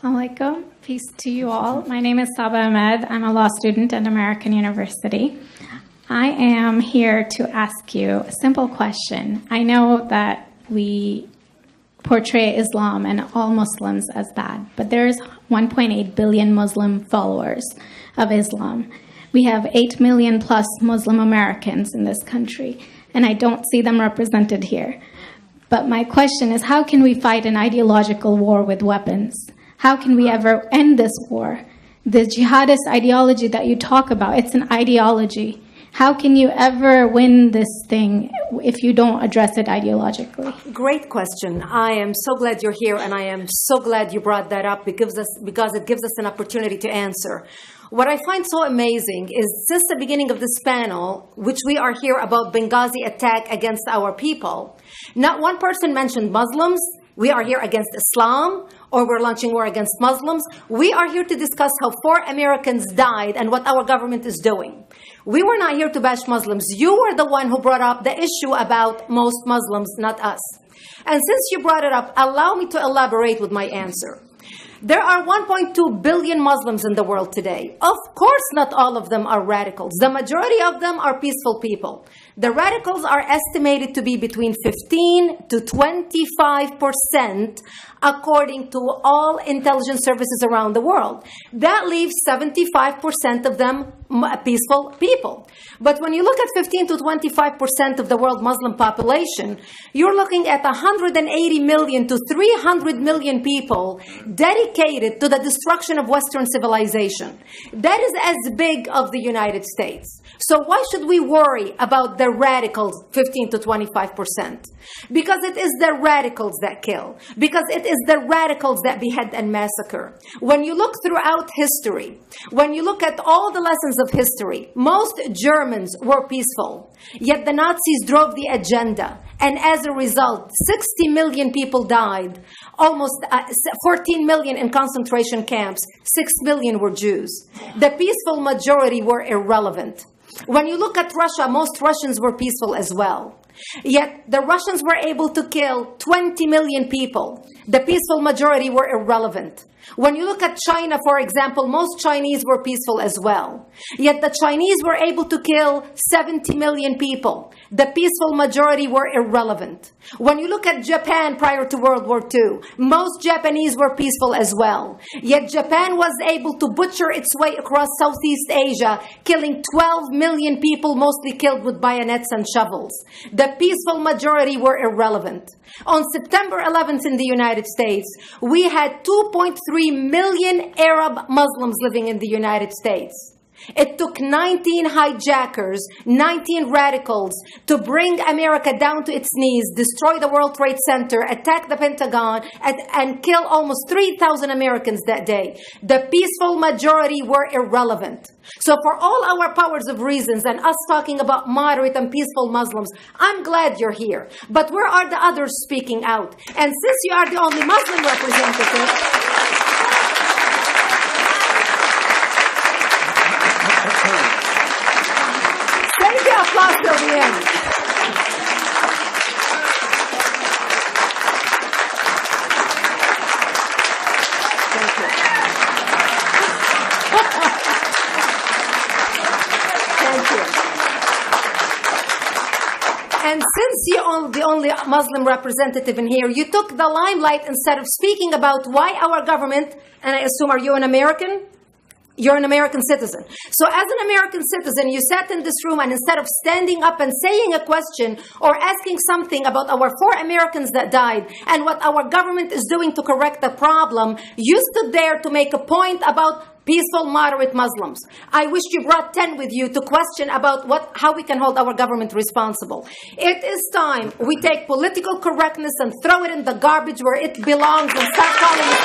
Assalamu alaikum. Peace to you all. My name is Saba Ahmed. I'm a law student at American University. I am here to ask you a simple question. I know that we portray Islam and all Muslims as bad, but there's 1.8 billion Muslim followers of Islam. We have 8 million plus Muslim Americans in this country, and I don't see them represented here. But my question is, how can we fight an ideological war with weapons? How can we ever end this war? The jihadist ideology that you talk about, it's an ideology. How can you ever win this thing if you don't address it ideologically? Great question. I am so glad you're here, and I am so glad you brought that up because it gives us an opportunity to answer. What I find so amazing is since the beginning of this panel, which we are here about Benghazi attack against our people, not one person mentioned Muslims. We are here against Islam, or we're launching war against Muslims. We are here to discuss how 4 Americans died and what our government is doing. We were not here to bash Muslims. You were the one who brought up the issue about most Muslims, not us. And since you brought it up, allow me to elaborate with my answer. There are 1.2 billion Muslims in the world today. Of course, not all of them are radicals. The majority of them are peaceful people. The radicals are estimated to be between 15 to 25%, according to all intelligence services around the world. That leaves 75% of them peaceful people. But when you look at 15 to 25% of the world Muslim population, you're looking at 180 million to 300 million people dedicated to the destruction of Western civilization. That is as big of the United States. So why should we worry about the radicals, 15 to 25%? Because it is the radicals that kill. Because it is the radicals that behead and massacre. When you look throughout history, when you look at all the lessons of history, most Germans were peaceful. Yet the Nazis drove the agenda. And as a result, 60 million people died. Almost 14 million in concentration camps. 6 million were Jews. The peaceful majority were irrelevant. When you look at Russia, most Russians were peaceful as well. Yet the Russians were able to kill 20 million people. The peaceful majority were irrelevant. When you look at China, for example, most Chinese were peaceful as well. Yet the Chinese were able to kill 70 million people. The peaceful majority were irrelevant. When you look at Japan prior to World War II, most Japanese were peaceful as well. Yet Japan was able to butcher its way across Southeast Asia, killing 12 million people, mostly killed with bayonets and shovels. The peaceful majority were irrelevant. On September 11th in the United States, we had 2.3 million Arab Muslims living in the United States. It took 19 hijackers, 19 radicals to bring America down to its knees, destroy the World Trade Center, attack the Pentagon, and kill almost 3,000 Americans that day. The peaceful majority were irrelevant. So for all our powers of reasons and us talking about moderate and peaceful Muslims, I'm glad you're here. But where are the others speaking out? And since you are the only Muslim representative, applause till the end. Thank you. Thank you. And since you're the only Muslim representative in here, you took the limelight instead of speaking about why our government, and I assume, are you an American? You're an American citizen. So as an American citizen, you sat in this room, and instead of standing up and saying a question or asking something about our 4 Americans that died and what our government is doing to correct the problem, you stood there to make a point about peaceful, moderate Muslims. I wish you brought 10 with you to question about how we can hold our government responsible. It is time we take political correctness and throw it in the garbage where it belongs and stop calling it